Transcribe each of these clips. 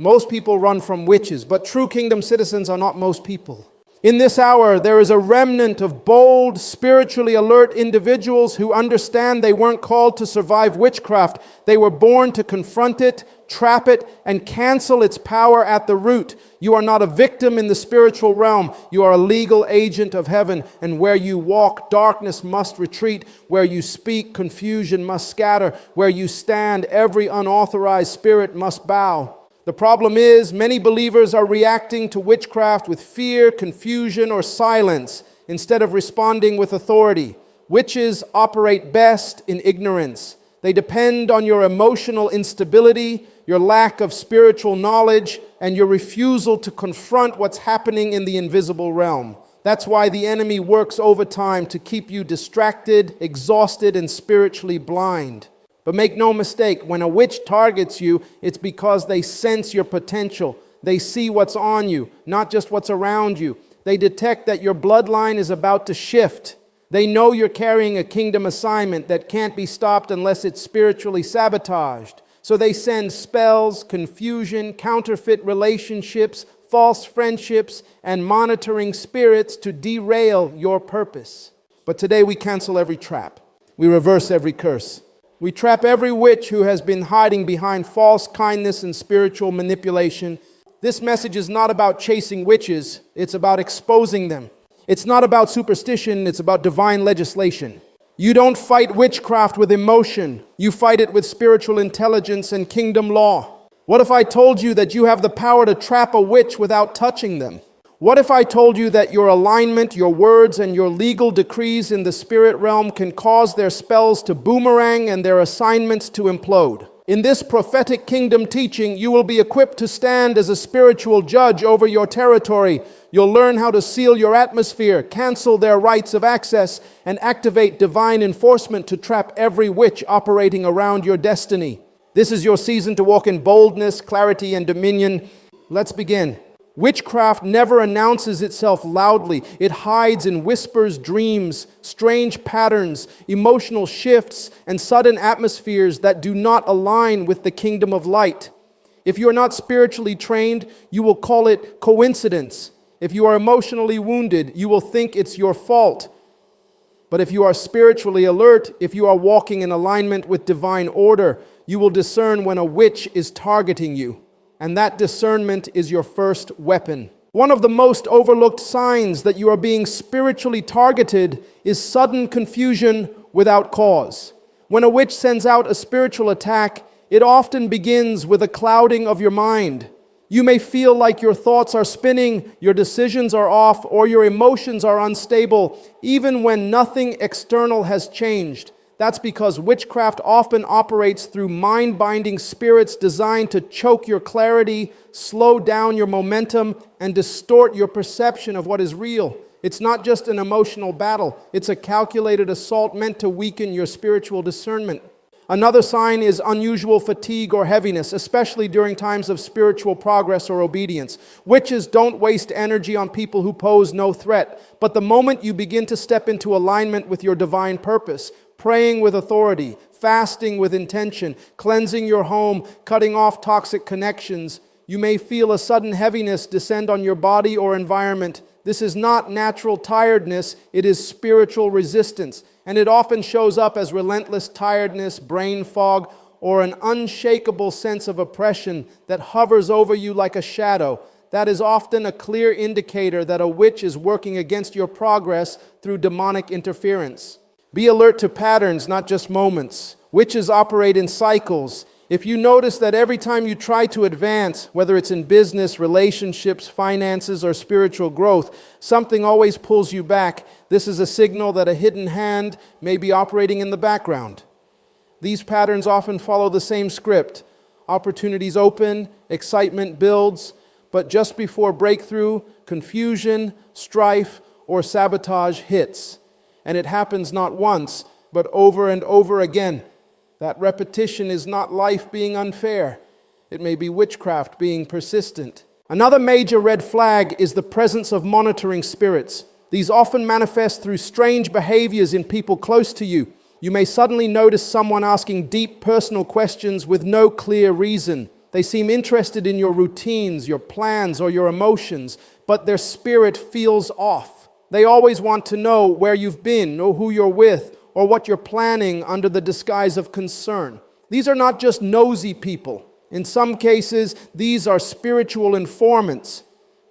Most people run from witches, but true kingdom citizens are not most people. In this hour, there is a remnant of bold, spiritually alert individuals who understand they weren't called to survive witchcraft. They were born to confront it, trap it, and cancel its power at the root. You are not a victim in the spiritual realm. You are a legal agent of heaven. And where you walk, darkness must retreat. Where you speak, confusion must scatter. Where you stand, every unauthorized spirit must bow. The problem is, many believers are reacting to witchcraft with fear, confusion, or silence instead of responding with authority. Witches operate best in ignorance. They depend on your emotional instability, your lack of spiritual knowledge, and your refusal to confront what's happening in the invisible realm. That's why the enemy works overtime to keep you distracted, exhausted, and spiritually blind. But make no mistake, when a witch targets you, it's because they sense your potential. They see what's on you, not just what's around you. They detect that your bloodline is about to shift. They know you're carrying a kingdom assignment that can't be stopped unless it's spiritually sabotaged. So they send spells, confusion, counterfeit relationships, false friendships, and monitoring spirits to derail your purpose. But today we cancel every trap. We reverse every curse. We trap every witch who has been hiding behind false kindness and spiritual manipulation. This message is not about chasing witches, it's about exposing them. It's not about superstition, it's about divine legislation. You don't fight witchcraft with emotion, you fight it with spiritual intelligence and kingdom law. What if I told you that you have the power to trap a witch without touching them? What if I told you that your alignment, your words, and your legal decrees in the spirit realm can cause their spells to boomerang and their assignments to implode? In this prophetic kingdom teaching, you will be equipped to stand as a spiritual judge over your territory. You'll learn how to seal your atmosphere, cancel their rights of access, and activate divine enforcement to trap every witch operating around your destiny. This is your season to walk in boldness, clarity, and dominion. Let's begin. Witchcraft never announces itself loudly. It hides in whispers, dreams, strange patterns, emotional shifts, and sudden atmospheres that do not align with the kingdom of light. If you are not spiritually trained, you will call it coincidence. If you are emotionally wounded, you will think it's your fault. But if you are spiritually alert, if you are walking in alignment with divine order, you will discern when a witch is targeting you. And that discernment is your first weapon. One of the most overlooked signs that you are being spiritually targeted is sudden confusion without cause. When a witch sends out a spiritual attack, it often begins with a clouding of your mind. You may feel like your thoughts are spinning, your decisions are off, or your emotions are unstable, even when nothing external has changed. That's because witchcraft often operates through mind-binding spirits designed to choke your clarity, slow down your momentum, and distort your perception of what is real. It's not just an emotional battle. It's a calculated assault meant to weaken your spiritual discernment. Another sign is unusual fatigue or heaviness, especially during times of spiritual progress or obedience. Witches don't waste energy on people who pose no threat. But the moment you begin to step into alignment with your divine purpose, praying with authority, fasting with intention, cleansing your home, cutting off toxic connections, you may feel a sudden heaviness descend on your body or environment. This is not natural tiredness, it is spiritual resistance. And it often shows up as relentless tiredness, brain fog, or an unshakable sense of oppression that hovers over you like a shadow. That is often a clear indicator that a witch is working against your progress through demonic interference. Be alert to patterns, not just moments. Witches operate in cycles. If you notice that every time you try to advance, whether it's in business, relationships, finances, or spiritual growth, something always pulls you back. This is a signal that a hidden hand may be operating in the background. These patterns often follow the same script. Opportunities open, excitement builds, but just before breakthrough, confusion, strife, or sabotage hits. And it happens not once, but over and over again. That repetition is not life being unfair. It may be witchcraft being persistent. Another major red flag is the presence of monitoring spirits. These often manifest through strange behaviors in people close to you. You may suddenly notice someone asking deep personal questions with no clear reason. They seem interested in your routines, your plans, or your emotions, but their spirit feels off. They always want to know where you've been, know who you're with, or what you're planning under the disguise of concern. These are not just nosy people. In some cases, these are spiritual informants.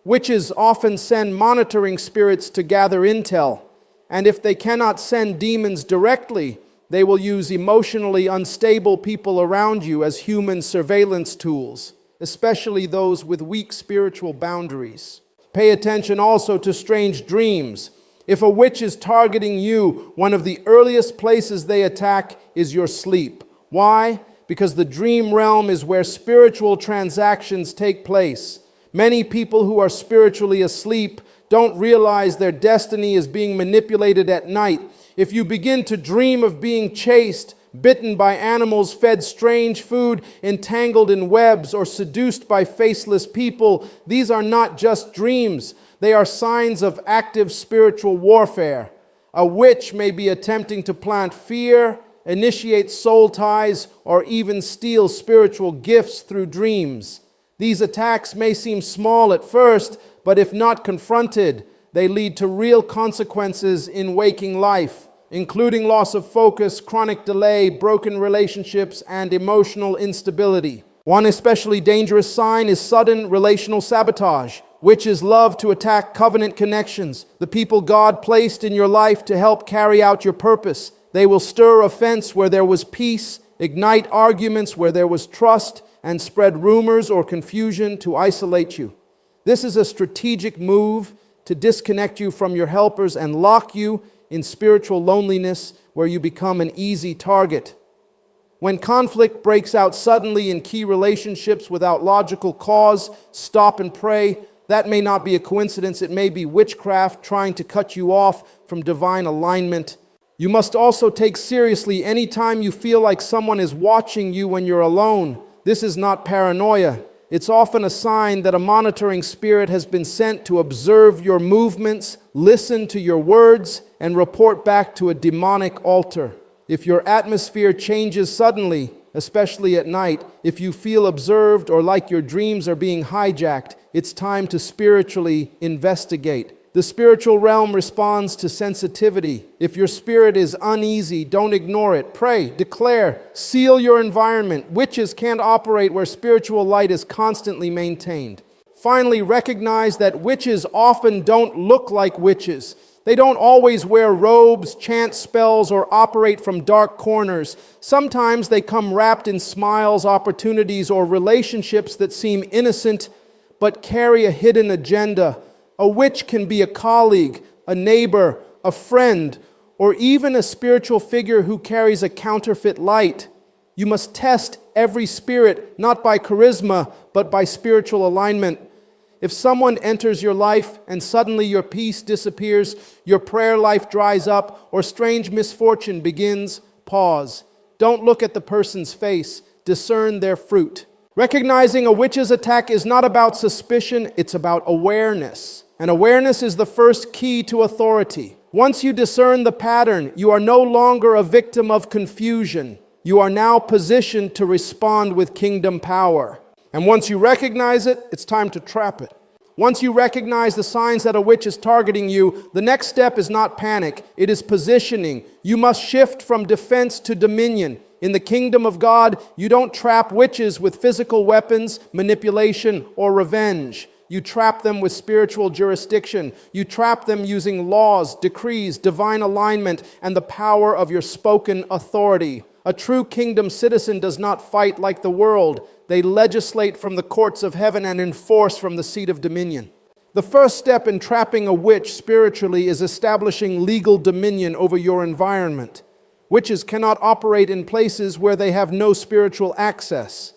Witches often send monitoring spirits to gather intel, and if they cannot send demons directly, they will use emotionally unstable people around you as human surveillance tools, especially those with weak spiritual boundaries. Pay attention also to strange dreams. If a witch is targeting you, one of the earliest places they attack is your sleep. Why? Because the dream realm is where spiritual transactions take place. Many people who are spiritually asleep don't realize their destiny is being manipulated at night. If you begin to dream of being chased, bitten by animals, fed strange food, entangled in webs, or seduced by faceless people, these are not just dreams. They are signs of active spiritual warfare. A witch may be attempting to plant fear, initiate soul ties, or even steal spiritual gifts through dreams. These attacks may seem small at first, but if not confronted, they lead to real consequences in waking life, including loss of focus, chronic delay, broken relationships, and emotional instability. One especially dangerous sign is sudden relational sabotage. Witches love to attack covenant connections, the people God placed in your life to help carry out your purpose. They will stir offense where there was peace, ignite arguments where there was trust, and spread rumors or confusion to isolate you. This is a strategic move to disconnect you from your helpers and lock you in spiritual loneliness where you become an easy target. When conflict breaks out suddenly in key relationships without logical cause, stop and pray. That may not be a coincidence. It may be witchcraft trying to cut you off from divine alignment. You must also take seriously any time you feel like someone is watching you when you're alone. This is not paranoia. It's often a sign that a monitoring spirit has been sent to observe your movements, listen to your words, and report back to a demonic altar. If your atmosphere changes suddenly, especially at night, if you feel observed or like your dreams are being hijacked, it's time to spiritually investigate. The spiritual realm responds to sensitivity. If your spirit is uneasy, don't ignore it. Pray, declare, seal your environment. Witches can't operate where spiritual light is constantly maintained. Finally, recognize that witches often don't look like witches. They don't always wear robes, chant spells, or operate from dark corners. Sometimes they come wrapped in smiles, opportunities, or relationships that seem innocent but carry a hidden agenda. A witch can be a colleague, a neighbor, a friend, or even a spiritual figure who carries a counterfeit light. You must test every spirit, not by charisma, but by spiritual alignment. If someone enters your life and suddenly your peace disappears, your prayer life dries up, or strange misfortune begins, pause. Don't look at the person's face. Discern their fruit. Recognizing a witch's attack is not about suspicion, it's about awareness. And awareness is the first key to authority. Once you discern the pattern, you are no longer a victim of confusion. You are now positioned to respond with kingdom power. And once you recognize it, it's time to trap it. Once you recognize the signs that a witch is targeting you, the next step is not panic, it is positioning. You must shift from defense to dominion. In the kingdom of God, you don't trap witches with physical weapons, manipulation, or revenge. You trap them with spiritual jurisdiction. You trap them using laws, decrees, divine alignment, and the power of your spoken authority. A true kingdom citizen does not fight like the world. They legislate from the courts of heaven and enforce from the seat of dominion. The first step in trapping a witch spiritually is establishing legal dominion over your environment. Witches cannot operate in places where they have no spiritual access.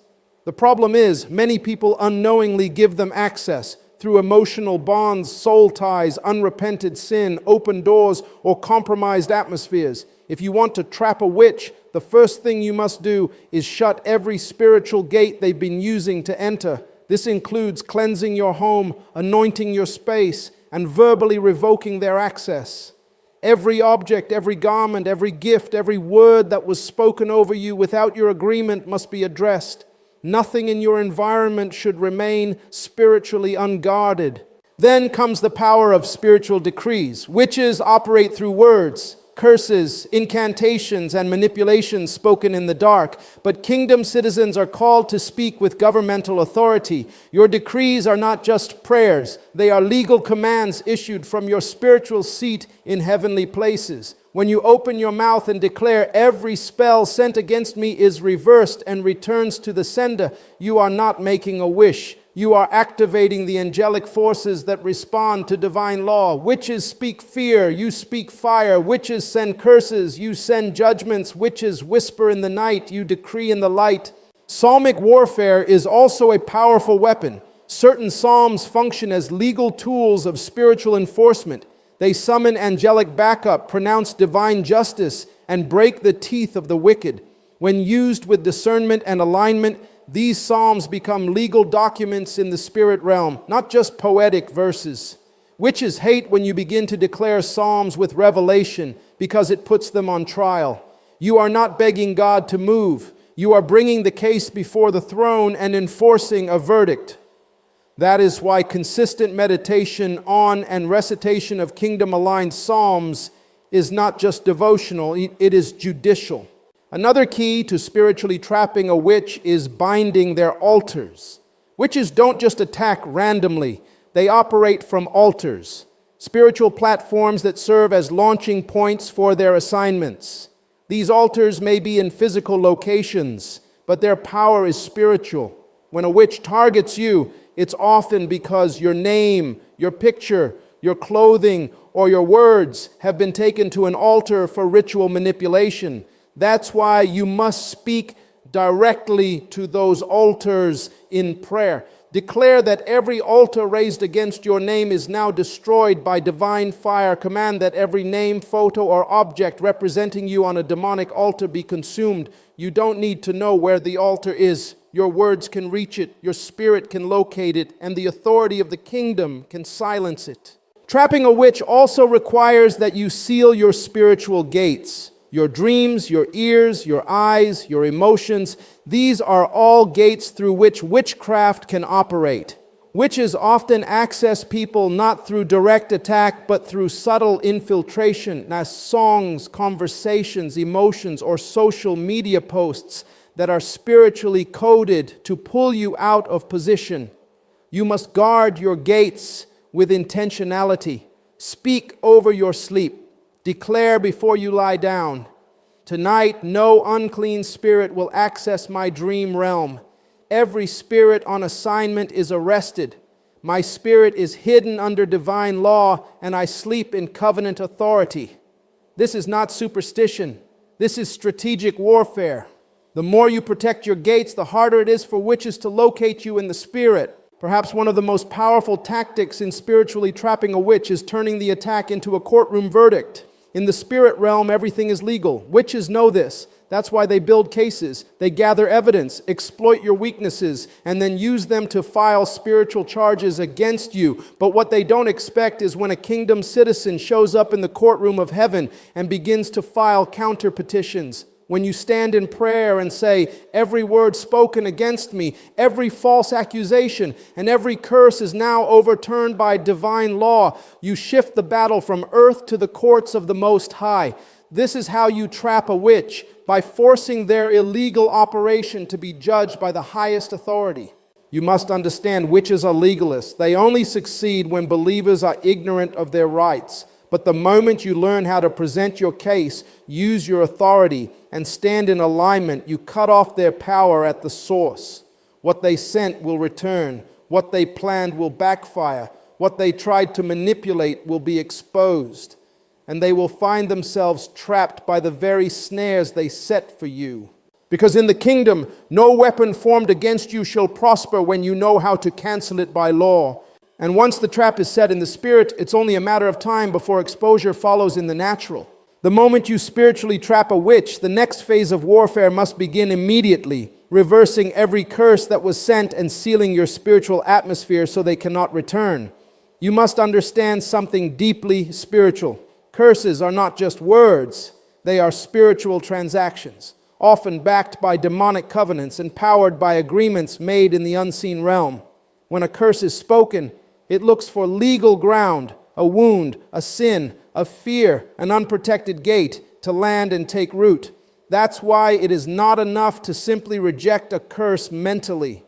The problem is, many people unknowingly give them access through emotional bonds, soul ties, unrepented sin, open doors, or compromised atmospheres. If you want to trap a witch, the first thing you must do is shut every spiritual gate they've been using to enter. This includes cleansing your home, anointing your space, and verbally revoking their access. Every object, every garment, every gift, every word that was spoken over you without your agreement must be addressed. Nothing in your environment should remain spiritually unguarded. Then comes the power of spiritual decrees. Witches operate through words, curses, incantations, and manipulations spoken in the dark. But kingdom citizens are called to speak with governmental authority. Your decrees are not just prayers. They are legal commands issued from your spiritual seat in heavenly places. When you open your mouth and declare, every spell sent against me is reversed and returns to the sender, you are not making a wish. You are activating the angelic forces that respond to divine law. Witches speak fear, you speak fire. Witches send curses, you send judgments. Witches whisper in the night, you decree in the light. Psalmic warfare is also a powerful weapon. Certain psalms function as legal tools of spiritual enforcement. They summon angelic backup, pronounce divine justice, and break the teeth of the wicked. When used with discernment and alignment, these psalms become legal documents in the spirit realm, not just poetic verses. Witches hate when you begin to declare psalms with revelation because it puts them on trial. You are not begging God to move. You are bringing the case before the throne and enforcing a verdict. That is why consistent meditation on and recitation of kingdom-aligned psalms is not just devotional, it is judicial. Another key to spiritually trapping a witch is binding their altars. Witches don't just attack randomly, they operate from altars, spiritual platforms that serve as launching points for their assignments. These altars may be in physical locations, but their power is spiritual. When a witch targets you, it's often because your name, your picture, your clothing, or your words have been taken to an altar for ritual manipulation. That's why you must speak directly to those altars in prayer. Declare that every altar raised against your name is now destroyed by divine fire. Command that every name, photo, or object representing you on a demonic altar be consumed. You don't need to know where the altar is. Your words can reach it, your spirit can locate it, and the authority of the kingdom can silence it. Trapping a witch also requires that you seal your spiritual gates. Your dreams, your ears, your eyes, your emotions, these are all gates through which witchcraft can operate. Witches often access people not through direct attack, but through subtle infiltration, as songs, conversations, emotions, or social media posts that are spiritually coded to pull you out of position. You must guard your gates with intentionality. Speak over your sleep. Declare before you lie down. Tonight, no unclean spirit will access my dream realm. Every spirit on assignment is arrested. My spirit is hidden under divine law, and I sleep in covenant authority. This is not superstition. This is strategic warfare. The more you protect your gates, the harder it is for witches to locate you in the spirit. Perhaps one of the most powerful tactics in spiritually trapping a witch is turning the attack into a courtroom verdict. In the spirit realm, everything is legal. Witches know this. That's why they build cases. They gather evidence, exploit your weaknesses, and then use them to file spiritual charges against you. But what they don't expect is when a kingdom citizen shows up in the courtroom of heaven and begins to file counter petitions. When you stand in prayer and say, every word spoken against me, every false accusation, and every curse is now overturned by divine law, you shift the battle from earth to the courts of the Most High. This is how you trap a witch, by forcing their illegal operation to be judged by the highest authority. You must understand, witches are legalists. They only succeed when believers are ignorant of their rights. But the moment you learn how to present your case, use your authority, and stand in alignment, you cut off their power at the source. What they sent will return. What they planned will backfire. What they tried to manipulate will be exposed. And they will find themselves trapped by the very snares they set for you. Because in the kingdom, no weapon formed against you shall prosper when you know how to cancel it by law. And once the trap is set in the spirit, it's only a matter of time before exposure follows in the natural. The moment you spiritually trap a witch, the next phase of warfare must begin immediately, reversing every curse that was sent and sealing your spiritual atmosphere so they cannot return. You must understand something deeply spiritual. Curses are not just words, they are spiritual transactions. often backed by demonic covenants and powered by agreements made in the unseen realm. When a curse is spoken, it looks for legal ground, a wound, a sin, a fear, an unprotected gate to land and take root. That's why it is not enough to simply reject a curse mentally.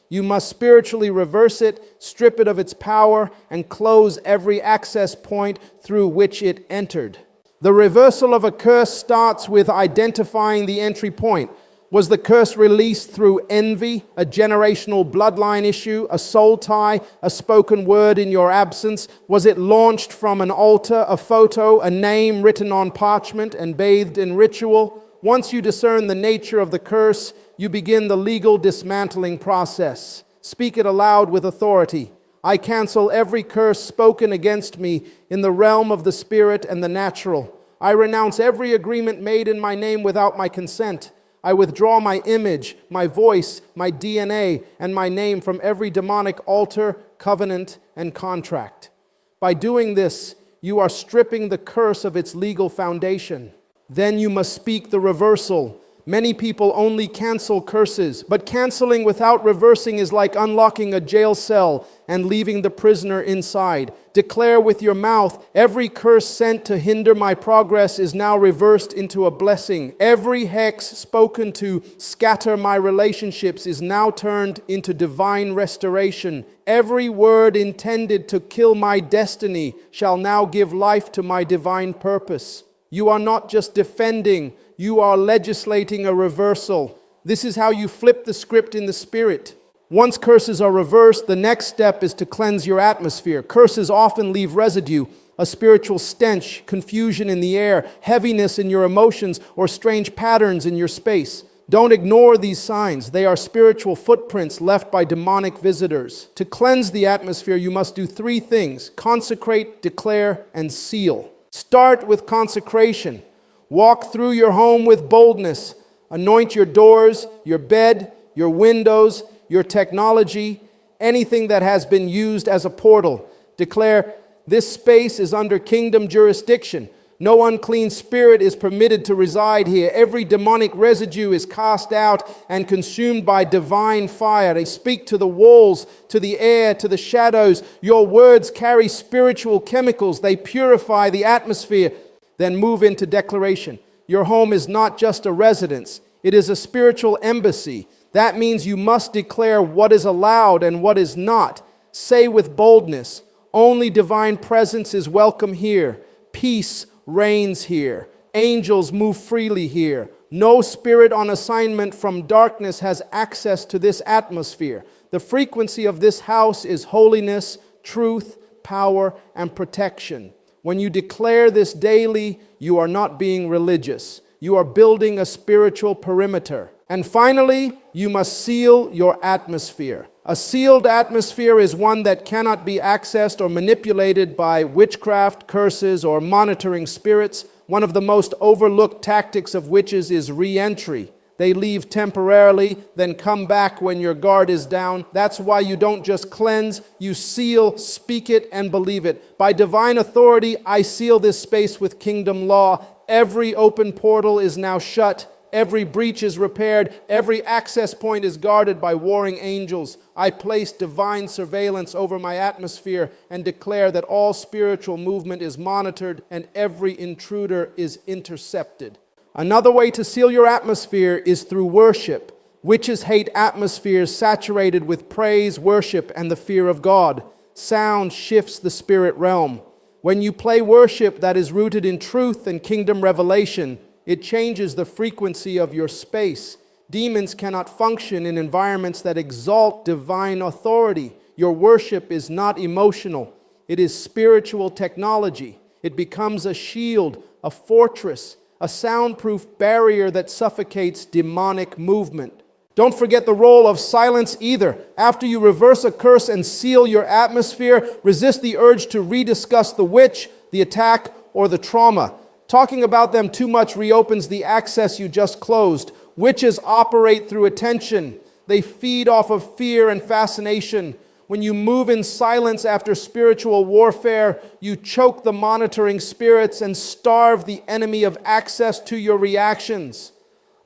You must spiritually reverse it, strip it of its power, and close every access point through which it entered. The reversal of a curse starts with identifying the entry point. Was the curse released through envy, a generational bloodline issue, a soul tie, a spoken word in your absence? Was it launched from an altar, a photo, a name written on parchment and bathed in ritual? Once you discern the nature of the curse, you begin the legal dismantling process. Speak it aloud with authority. I cancel every curse spoken against me in the realm of the spirit and the natural. I renounce every agreement made in my name without my consent. I withdraw my image, my voice, my DNA, and my name from every demonic altar, covenant, and contract. By doing this, you are stripping the curse of its legal foundation. Then you must speak the reversal. Many people only cancel curses, but canceling without reversing is like unlocking a jail cell and leaving the prisoner inside. Declare with your mouth, every curse sent to hinder my progress is now reversed into a blessing. Every hex spoken to scatter my relationships is now turned into divine restoration. Every word intended to kill my destiny shall now give life to my divine purpose. You are not just defending, you are legislating a reversal. This is how you flip the script in the spirit. Once curses are reversed, the next step is to cleanse your atmosphere. Curses often leave residue, a spiritual stench, confusion in the air, heaviness in your emotions, or strange patterns in your space. Don't ignore these signs. They are spiritual footprints left by demonic visitors. To cleanse the atmosphere, you must do three things: consecrate, declare, and seal. Start with consecration. Walk through your home with boldness. Anoint your doors, your bed, your windows, your technology, anything that has been used as a portal. Declare, this space is under kingdom jurisdiction. No unclean spirit is permitted to reside here. Every demonic residue is cast out and consumed by divine fire. They speak to the walls, to the air, to the shadows. Your words carry spiritual chemicals. They purify the atmosphere. Then move into declaration. Your home is not just a residence. It is a spiritual embassy. That means you must declare what is allowed and what is not. Say with boldness, only divine presence is welcome here. Peace reigns here. Angels move freely here. No spirit on assignment from darkness has access to this atmosphere. The frequency of this house is holiness, truth, power, and protection. When you declare this daily, you are not being religious. You are building a spiritual perimeter. And finally, you must seal your atmosphere. A sealed atmosphere is one that cannot be accessed or manipulated by witchcraft, curses, or monitoring spirits. One of the most overlooked tactics of witches is re-entry. They leave temporarily, then come back when your guard is down. That's why you don't just cleanse, you seal, speak it, and believe it. By divine authority, I seal this space with kingdom law. Every open portal is now shut. Every breach is repaired. Every access point is guarded by warring angels. I place divine surveillance over my atmosphere and declare that all spiritual movement is monitored and every intruder is intercepted. Another way to seal your atmosphere is through worship. Witches hate atmospheres saturated with praise, worship, and the fear of God. Sound shifts the spirit realm. When you play worship that is rooted in truth and kingdom revelation, it changes the frequency of your space. Demons cannot function in environments that exalt divine authority. Your worship is not emotional. It is spiritual technology. It becomes a shield, a fortress, a soundproof barrier that suffocates demonic movement. Don't forget the role of silence either. After you reverse a curse and seal your atmosphere, resist the urge to rediscuss the witch, the attack, or the trauma. Talking about them too much reopens the access you just closed. Witches operate through attention. They feed off of fear and fascination. When you move in silence after spiritual warfare, you choke the monitoring spirits and starve the enemy of access to your reactions.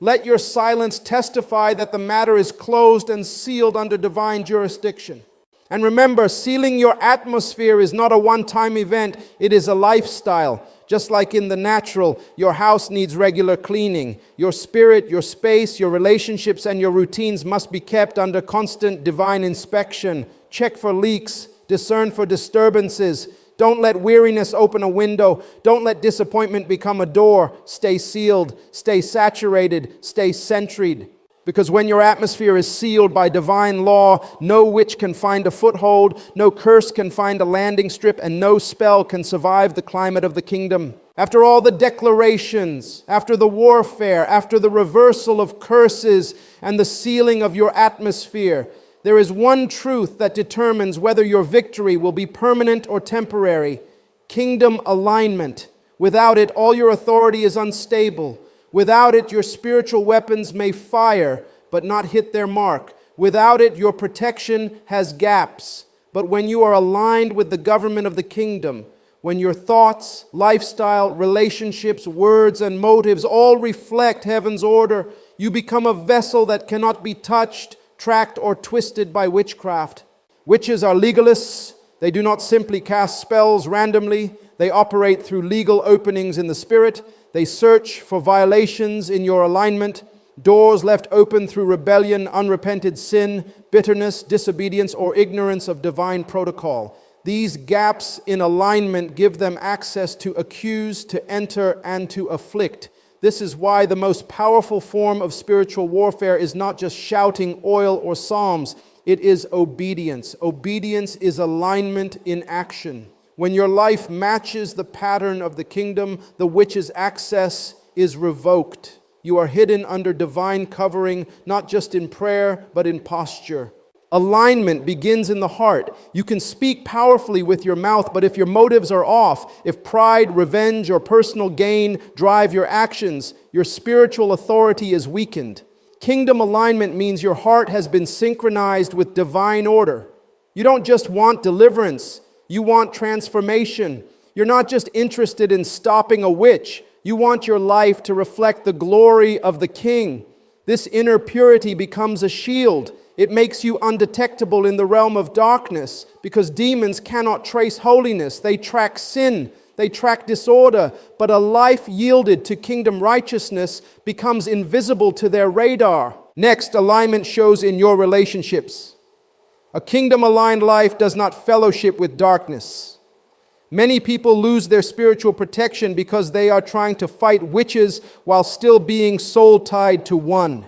Let your silence testify that the matter is closed and sealed under divine jurisdiction. And remember, sealing your atmosphere is not a one-time event, it is a lifestyle. Just like in the natural, your house needs regular cleaning. Your spirit, your space, your relationships, and your routines must be kept under constant divine inspection. Check for leaks, discern for disturbances. Don't let weariness open a window. Don't let disappointment become a door. Stay sealed, stay saturated, stay centered. Because when your atmosphere is sealed by divine law, no witch can find a foothold, no curse can find a landing strip, and no spell can survive the climate of the kingdom. After all the declarations, after the warfare, after the reversal of curses and the sealing of your atmosphere, there is one truth that determines whether your victory will be permanent or temporary: kingdom alignment. Without it, all your authority is unstable. Without it, your spiritual weapons may fire, but not hit their mark. Without it, your protection has gaps. But when you are aligned with the government of the kingdom, when your thoughts, lifestyle, relationships, words, and motives all reflect heaven's order, you become a vessel that cannot be touched, tracked, or twisted by witchcraft. Witches are legalists. They do not simply cast spells randomly. They operate through legal openings in the spirit. They search for violations in your alignment, doors left open through rebellion, unrepented sin, bitterness, disobedience, or ignorance of divine protocol. These gaps in alignment give them access to accuse, to enter, and to afflict. This is why the most powerful form of spiritual warfare is not just shouting oil or psalms. It is obedience. Obedience is alignment in action. When your life matches the pattern of the kingdom, the witch's access is revoked. You are hidden under divine covering, not just in prayer, but in posture. Alignment begins in the heart. You can speak powerfully with your mouth, but if your motives are off, if pride, revenge, or personal gain drive your actions, your spiritual authority is weakened. Kingdom alignment means your heart has been synchronized with divine order. You don't just want deliverance. You want transformation. You're not just interested in stopping a witch. You want your life to reflect the glory of the King. This inner purity becomes a shield. It makes you undetectable in the realm of darkness because demons cannot trace holiness. They track sin. They track disorder. But a life yielded to kingdom righteousness becomes invisible to their radar. Next, alignment shows in your relationships. A kingdom-aligned life does not fellowship with darkness. Many people lose their spiritual protection because they are trying to fight witches while still being soul-tied to one.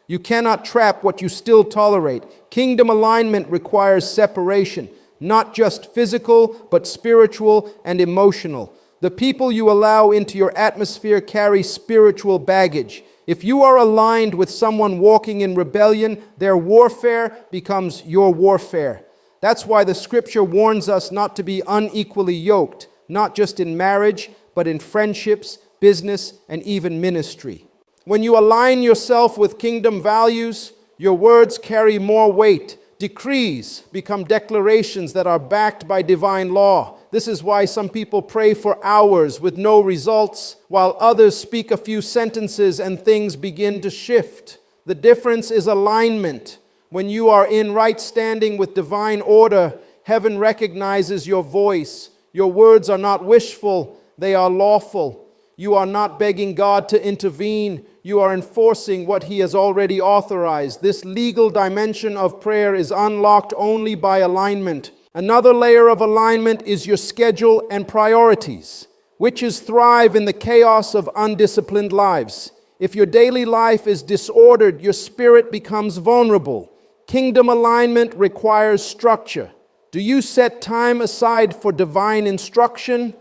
You cannot trap what you still tolerate. Kingdom alignment requires separation, not just physical, but spiritual and emotional. The people you allow into your atmosphere carry spiritual baggage. If you are aligned with someone walking in rebellion, their warfare becomes your warfare. That's why the scripture warns us not to be unequally yoked, not just in marriage, but in friendships, business, and even ministry. When you align yourself with kingdom values, your words carry more weight. Decrees become declarations that are backed by divine law. This is why some people pray for hours with no results, while others speak a few sentences and things begin to shift. The difference is alignment. When you are in right standing with divine order, heaven recognizes your voice. Your words are not wishful, they are lawful. You are not begging God to intervene. You are enforcing what He has already authorized. This legal dimension of prayer is unlocked only by alignment. Another layer of alignment is your schedule and priorities. Witches thrive in the chaos of undisciplined lives. If your daily life is disordered, your spirit becomes vulnerable. Kingdom alignment requires structure. Do you set time aside for divine instruction?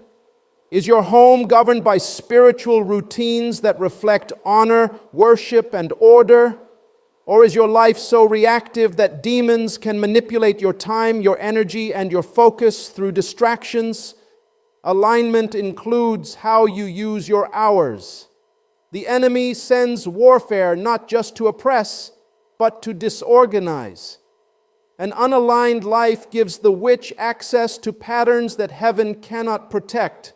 Is your home governed by spiritual routines that reflect honor, worship, and order? Or is your life so reactive that demons can manipulate your time, your energy, and your focus through distractions? Alignment includes how you use your hours. The enemy sends warfare not just to oppress, but to disorganize. An unaligned life gives the witch access to patterns that heaven cannot protect.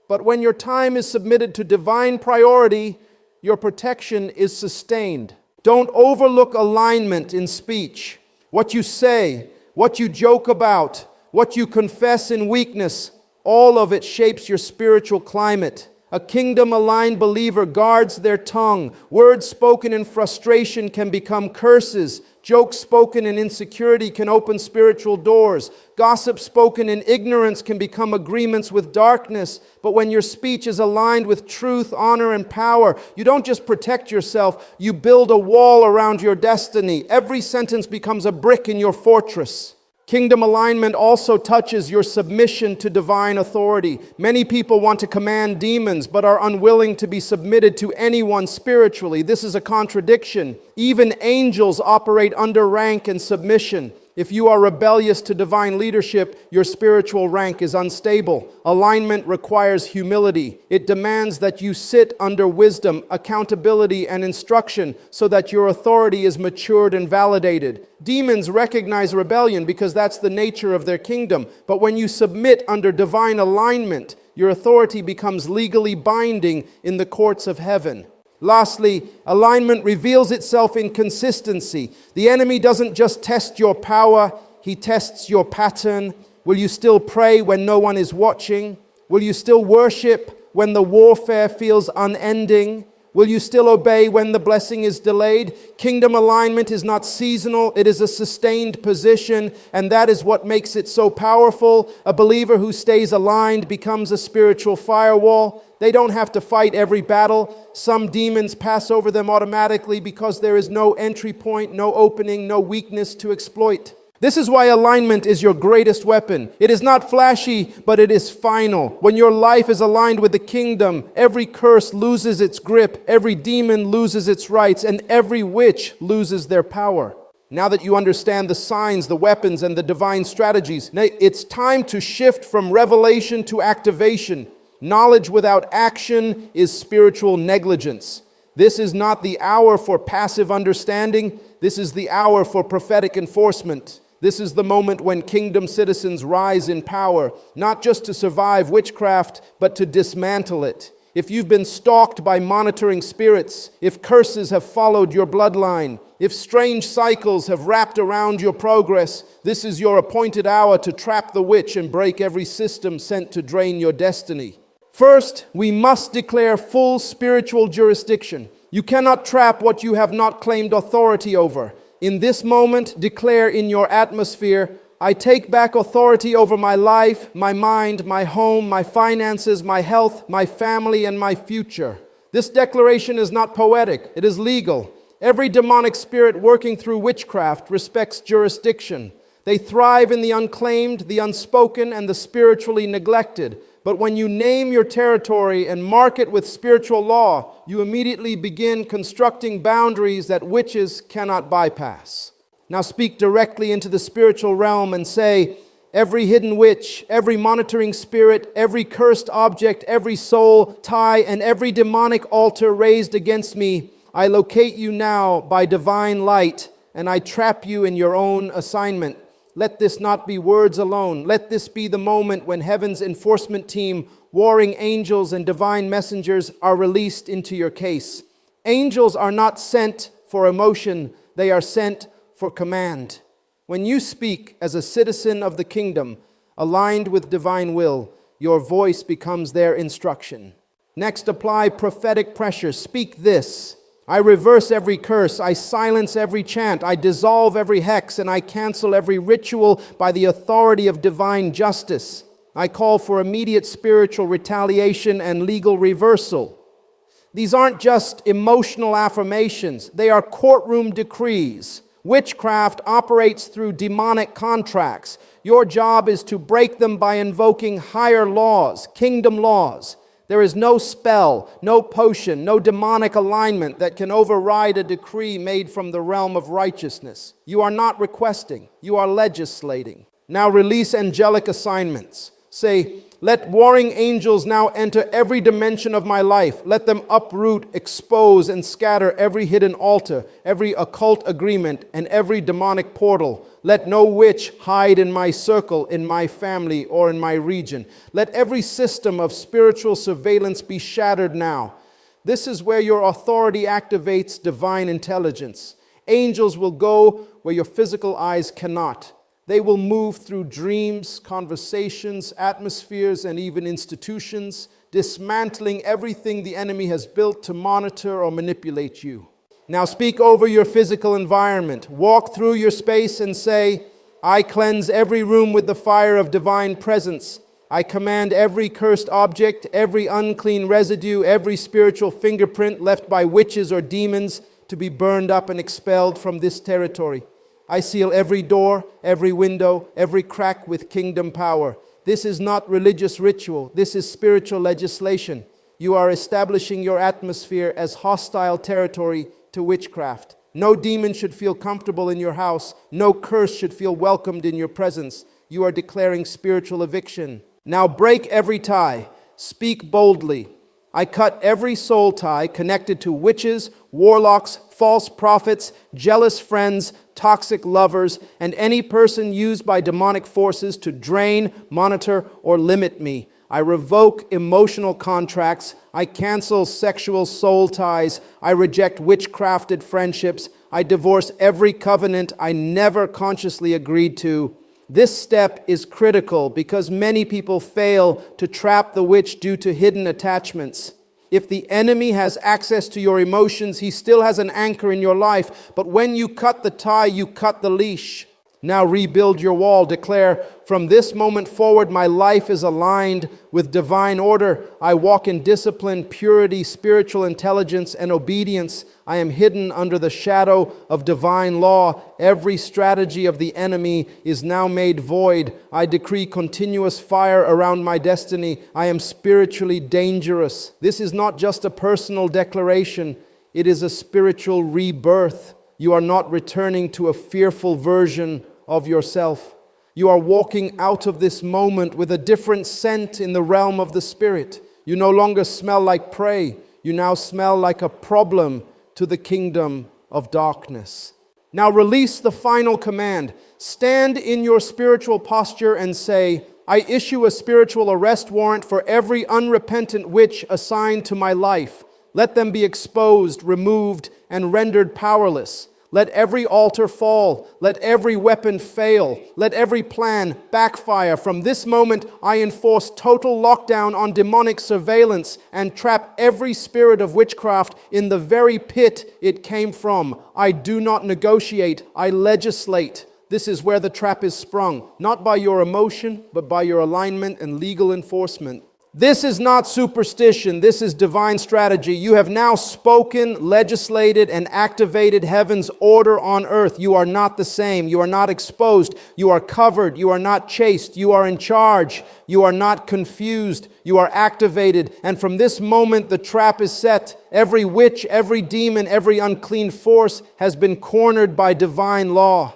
But when your time is submitted to divine priority, your protection is sustained. Don't overlook alignment in speech. What you say, what you joke about, what you confess in weakness, all of it shapes your spiritual climate. A kingdom-aligned believer guards their tongue. Words spoken in frustration can become curses. Jokes spoken in insecurity can open spiritual doors. Gossip spoken in ignorance can become agreements with darkness. But when your speech is aligned with truth, honor, and power, you don't just protect yourself, you build a wall around your destiny. Every sentence becomes a brick in your fortress. Kingdom alignment also touches your submission to divine authority. Many people want to command demons, but are unwilling to be submitted to anyone spiritually. This is a contradiction. Even angels operate under rank and submission. If you are rebellious to divine leadership, your spiritual rank is unstable. Alignment requires humility. It demands that you sit under wisdom, accountability, and instruction so that your authority is matured and validated. Demons recognize rebellion because that's the nature of their kingdom. But when you submit under divine alignment, your authority becomes legally binding in the courts of heaven. Lastly, alignment reveals itself in consistency. The enemy doesn't just test your power, he tests your pattern. Will you still pray when no one is watching? Will you still worship when the warfare feels unending? Will you still obey when the blessing is delayed? Kingdom alignment is not seasonal, it is a sustained position, and that is what makes it so powerful. A believer who stays aligned becomes a spiritual firewall. They don't have to fight every battle. Some demons pass over them automatically because there is no entry point, no opening, no weakness to exploit. This is why alignment is your greatest weapon. It is not flashy, but it is final. When your life is aligned with the kingdom, every curse loses its grip, every demon loses its rights, and every witch loses their power. Now that you understand the signs, the weapons, and the divine strategies, it's time to shift from revelation to activation. Knowledge without action is spiritual negligence. This is not the hour for passive understanding. This is the hour for prophetic enforcement. This is the moment when kingdom citizens rise in power, not just to survive witchcraft, but to dismantle it. If you've been stalked by monitoring spirits, if curses have followed your bloodline, if strange cycles have wrapped around your progress, this is your appointed hour to trap the witch and break every system sent to drain your destiny. First, we must declare full spiritual jurisdiction. You cannot trap what you have not claimed authority over. In this moment, declare in your atmosphere, I take back authority over my life, my mind, my home, my finances, my health, my family, and my future. This declaration is not poetic, it is legal. Every demonic spirit working through witchcraft respects jurisdiction. They thrive in the unclaimed, the unspoken, and the spiritually neglected. But when you name your territory and mark it with spiritual law, you immediately begin constructing boundaries that witches cannot bypass. Now speak directly into the spiritual realm and say, every hidden witch, every monitoring spirit, every cursed object, every soul tie, and every demonic altar raised against me, I locate you now by divine light, and I trap you in your own assignment. Let this not be words alone. Let this be the moment when heaven's enforcement team, warring angels and divine messengers are released into your case. Angels are not sent for emotion, they are sent for command. When you speak as a citizen of the kingdom, aligned with divine will, your voice becomes their instruction. Next, apply prophetic pressure. Speak this. I reverse every curse, I silence every chant, I dissolve every hex, and I cancel every ritual by the authority of divine justice. I call for immediate spiritual retaliation and legal reversal. These aren't just emotional affirmations, they are courtroom decrees. Witchcraft operates through demonic contracts. Your job is to break them by invoking higher laws, kingdom laws. There is no spell, no potion, no demonic alignment that can override a decree made from the realm of righteousness. You are not requesting, you are legislating. Now release angelic assignments. Say, let warring angels now enter every dimension of my life. Let them uproot, expose, and scatter every hidden altar, every occult agreement, and every demonic portal. Let no witch hide in my circle, in my family, or in my region. Let every system of spiritual surveillance be shattered now. This is where your authority activates divine intelligence. Angels will go where your physical eyes cannot. They will move through dreams, conversations, atmospheres, and even institutions, dismantling everything the enemy has built to monitor or manipulate you. Now speak over your physical environment. Walk through your space and say, I cleanse every room with the fire of divine presence. I command every cursed object, every unclean residue, every spiritual fingerprint left by witches or demons to be burned up and expelled from this territory. I seal every door, every window, every crack with kingdom power. This is not religious ritual. This is spiritual legislation. You are establishing your atmosphere as hostile territory to witchcraft. No demon should feel comfortable in your house. No curse should feel welcomed in your presence. You are declaring spiritual eviction. Now break every tie. Speak boldly. I cut every soul tie connected to witches, warlocks, false prophets, jealous friends, toxic lovers, and any person used by demonic forces to drain, monitor, or limit me. I revoke emotional contracts. I cancel sexual soul ties. I reject witchcrafted friendships. I divorce every covenant I never consciously agreed to. This step is critical because many people fail to trap the witch due to hidden attachments. If the enemy has access to your emotions, he still has an anchor in your life. But when you cut the tie, you cut the leash. Now rebuild your wall. Declare, from this moment forward, my life is aligned with divine order. I walk in discipline, purity, spiritual intelligence, and obedience. I am hidden under the shadow of divine law. Every strategy of the enemy is now made void. I decree continuous fire around my destiny. I am spiritually dangerous. This is not just a personal declaration. It is a spiritual rebirth. You are not returning to a fearful version of yourself. You are walking out of this moment with a different scent in the realm of the Spirit. You no longer smell like prey. You now smell like a problem to the kingdom of darkness. Now release the final command. Stand in your spiritual posture and say, I issue a spiritual arrest warrant for every unrepentant witch assigned to my life. Let them be exposed, removed, and rendered powerless. Let every altar fall. Let every weapon fail. Let every plan backfire. From this moment, I enforce total lockdown on demonic surveillance and trap every spirit of witchcraft in the very pit it came from. I do not negotiate. I legislate. This is where the trap is sprung, not by your emotion, but by your alignment and legal enforcement. This is not superstition. This is divine strategy. You have now spoken, legislated, and activated heaven's order on earth. You are not the same. You are not exposed. You are covered. You are not chased. You are in charge. You are not confused. You are activated. And from this moment, the trap is set. Every witch, every demon, every unclean force has been cornered by divine law.